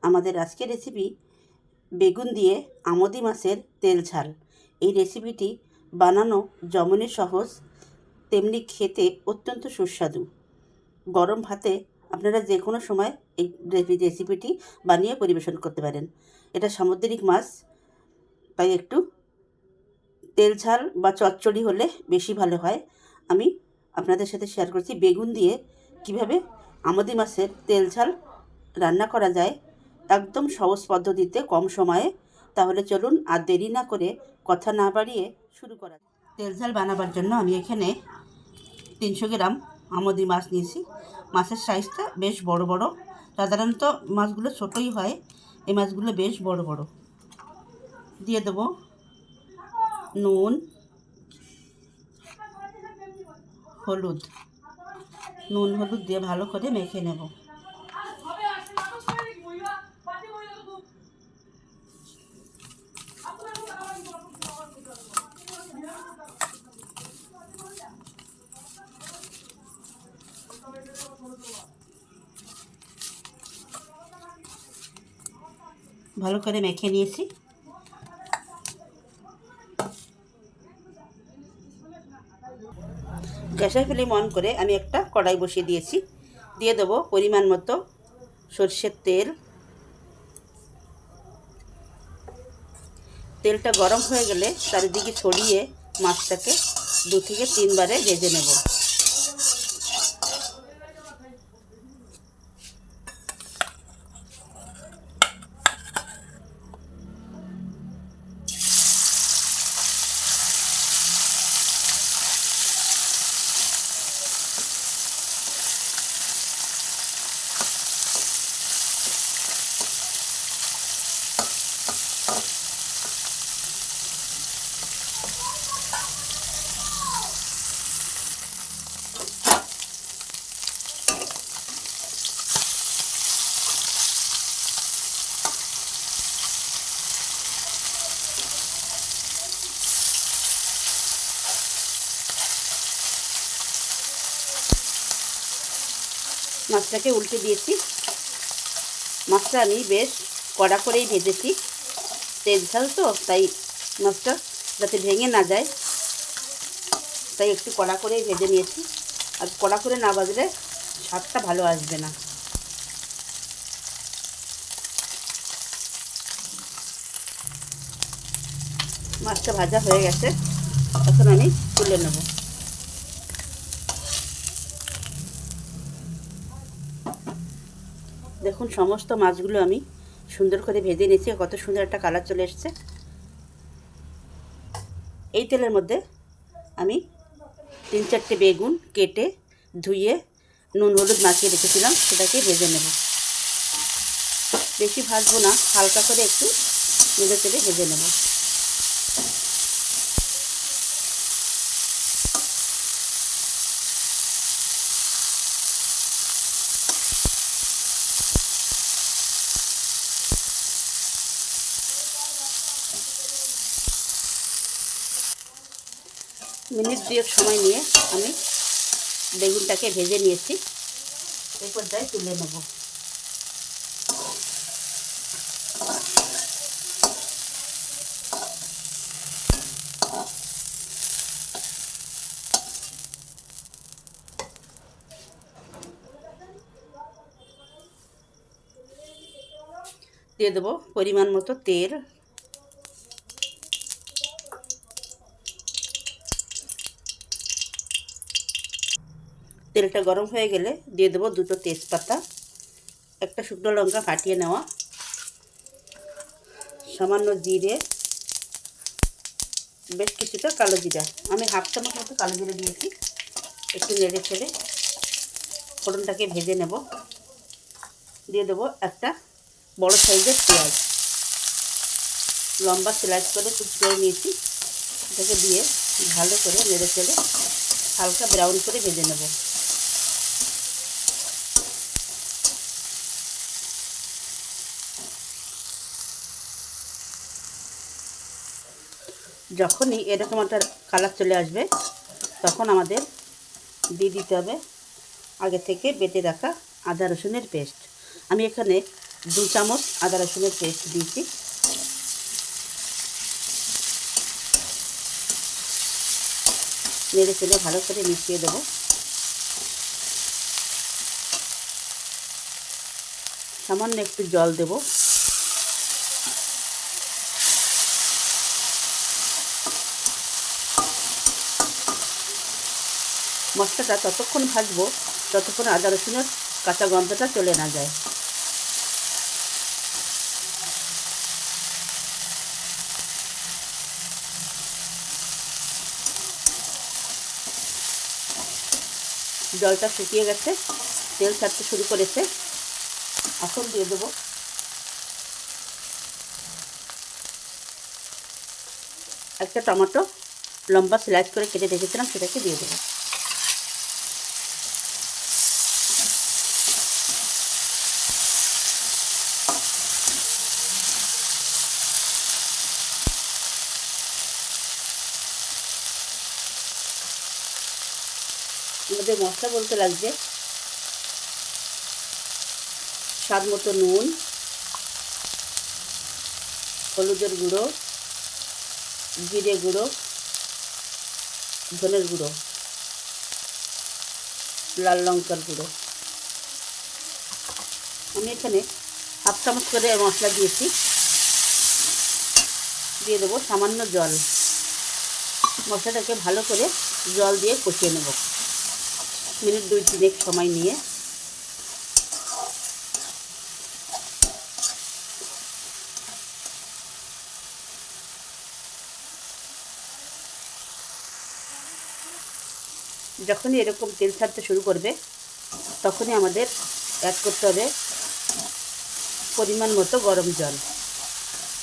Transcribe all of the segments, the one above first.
আমাদের আজকের রেসিপি বেগুন দিয়ে আমোদি মাছের তেল ঝাল। এই রেসিপিটি বানানো যেমনই সহজ তেমনি খেতে অত্যন্ত সুস্বাদু। গরম ভাতে আপনারা যে কোনো সময় এই রেসিপিটি বানিয়ে পরিবেশন করতে পারেন। এটা সামুদ্রিক মাছ, তাই একটু তেল ঝাল বা চচ্চড়ি হলে বেশি ভালো হয়। আমি আপনাদের সাথে শেয়ার করছি বেগুন দিয়ে কিভাবে আমোদি মাছের তেল ঝাল রান্না করা যায় একদম সহজ পদ্ধতিতে কম সময়ে। তাহলে চলুন আর দেরি না করে কথা না বাড়িয়ে শুরু করা যাক। তেল ঝাল বানাবার জন্য আমি এখানে 300 গ্রাম আমোদি মাছ নিয়েছি। মাছের সাইজটা বেশ বড় বড়, সাধারণত মাছগুলো ছোটোই হয়, এই মাছগুলো বেশ বড় বড়। দিয়ে দেবো নুন, হলুদ। নুন হলুদ দিয়ে ভালো করে মেখে নেব। ভালো করে মেখে নিয়েছি। গ্যাসের ফ্লেম অন করে আমি একটা কড়াই বসিয়ে দিয়েছি। দিয়ে দেবো পরিমাণ মতো সরষের তেল। তেলটা গরম হয়ে গেলে চারিদিকে ছড়িয়ে মাছটাকে 2 থেকে 3 বারে ভেজে নেব। মাছটাকে উল্টে দিয়েছি। মাছটা আমি বেশ কড়া করেই ভেজেছি। তেল ঝাল তো, তাই মাছটা যাতে ভেঙে না যায় তাই একটু কড়া করেই ভেজে নিয়েছি। আর কড়া করে না ভাজলে স্বাদটা ভালো আসবে না। মাছটা ভাজা হয়ে গেছে, এখন আমি তুলে নেব। দেখুন সমস্ত মাছগুলো আমি সুন্দর করে ভেজে নিয়েছি, কত সুন্দর একটা কালার চলে এসছে। এই তেলের মধ্যে আমি 3-4টে বেগুন কেটে ধুয়ে নুন হলুদ মাখিয়ে রেখেছিলাম, সেটাকে ভেজে নেব। বেশি ভাজবো না, হালকা করে একটু নেড়ে চেড়ে ভেজে নেব। মিনিট 2 সময় নিয়ে আমি বেগুনটাকে ভেজে নিয়েছি। এই পর্যায়ে তুলে নেব। দিয়ে দেবো পরিমাণ মতো তেল। তেলটা গরম হয়ে গেলে দিয়ে দেবো 2টো তেজপাতা, একটা শুকনো লঙ্কা ফাটিয়ে নেওয়া, সামান্য জিরে, বেশ কিছুটা কালো জিরা। আমি 1/2 চামচ মতো কালো জিরে দিয়েছি। একটু নেড়ে ছেড়ে ফোড়নটাকে ভেজে নেব। দিয়ে দেবো একটা বড় সাইজের পেঁয়াজ, লম্বা স্লাইস করে কুচি করে নিয়েছি। এটাকে দিয়ে ভালো করে নেড়ে চেড়ে হালকা ব্রাউন করে ভেজে নেব। যখনই এরকম একটা কালার চলে আসবে তখন আমাদের দিয়ে দিতে হবে আগে থেকে বেটে রাখা আদা রসুনের পেস্ট। আমি এখানে 2 চামচ আদা রসুনের পেস্ট দিয়েছি। নেড়ে চেড়ে ভালো করে মিশিয়ে দেবো। সামান্য একটু জল দেব। মশলাটা ততক্ষণ ভাজবো যতক্ষণ আদা রসুনের কাঁচা গন্ধটা চলে না যায়। জলটা শুকিয়ে গেছে, তেল ছাড়তে শুরু করেছে। এখন দিয়ে দেবো একটা টমেটো লম্বা স্লাইস করে কেটে রেখেছিলাম, সেটাকে দিয়ে দেবো। আমাদের মশলা বলতে লাগছে স্বাদ মতো নুন, হলুদের গুঁড়ো, জিরে গুঁড়ো, ধনের গুঁড়ো, লাল লঙ্কার গুঁড়ো। আমি এখানে 1/2 চামচ করে মশলা দিয়েছি। দিয়ে দেবো সামান্য জল। মশলাটাকে ভালো করে জল দিয়ে কষিয়ে নেব মিনিট 2-3 সময় নিয়ে। যখনই এরকম তেল ছাড়তে শুরু করবে তখনই আমাদের অ্যাড করতে হবে পরিমাণ মতো গরম জল।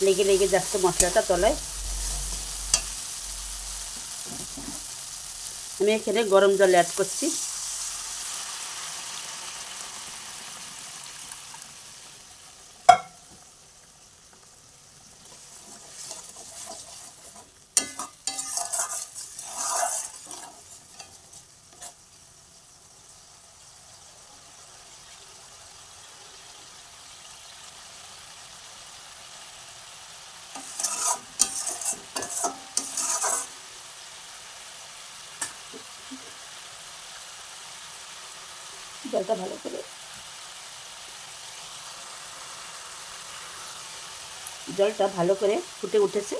লেগে লেগে যাচ্ছে মশলাটা তলায়। আমি এখানে গরম জল অ্যাড করছি। জলটা ভালো করে ফুটে উঠেছে।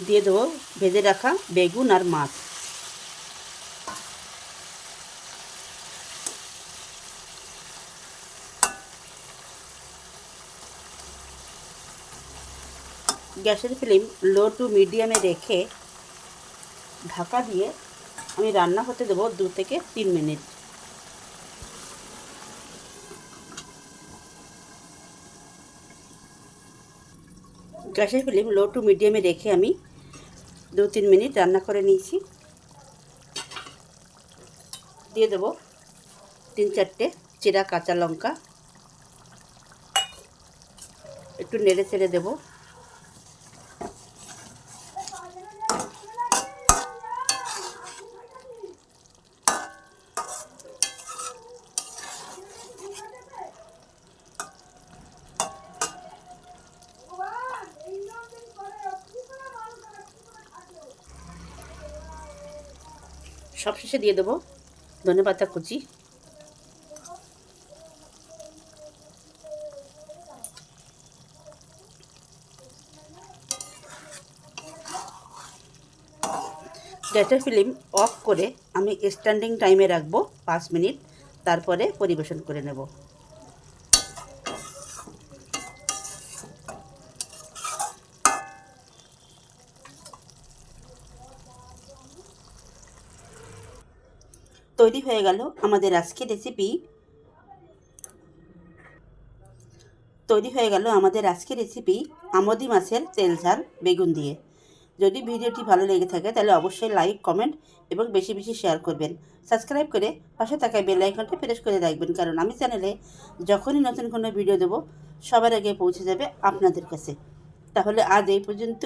দিয়ে দেবো ভেজে রাখা বেগুন আর মাছ। গ্যাসের ফ্লেম লো টু মিডিয়ামে রেখে ঢাকা দিয়ে আমি রান্না হতে দেবো 2 থেকে 3 মিনিট। গ্যাসের ফ্লেম লো টু মিডিয়ামে রেখে আমি 2-3 মিনিট রান্না করে নিয়েছি। দিয়ে দেবো 3-4টে চেরা কাঁচা লঙ্কা। একটু নেড়ে চেড়ে দেবো। সবশেষে দিয়ে দেবো ধনেপাতা কুচি। গ্যাসের ফ্লেম অফ করে আমি স্ট্যান্ডিং টাইমে রাখবো 5 মিনিট, তারপরে পরিবেশন করে নেব। তৈরি হয়ে গেল আমাদের আজকের রেসিপি আমোদি মাছের তেল ঝাল বেগুন দিয়ে। যদি ভিডিওটি ভালো লেগে থাকে তাহলে অবশ্যই লাইক, কমেন্ট এবং বেশি বেশি শেয়ার করবেন। সাবস্ক্রাইব করে পাশে থাকা বেল আইকনটা প্রেস করে রাখবেন, কারণ আমি চ্যানেলে যখনই নতুন কোনো ভিডিও দেবো সবার আগে পৌঁছে যাবে আপনাদের কাছে। তাহলে আজ এই পর্যন্ত।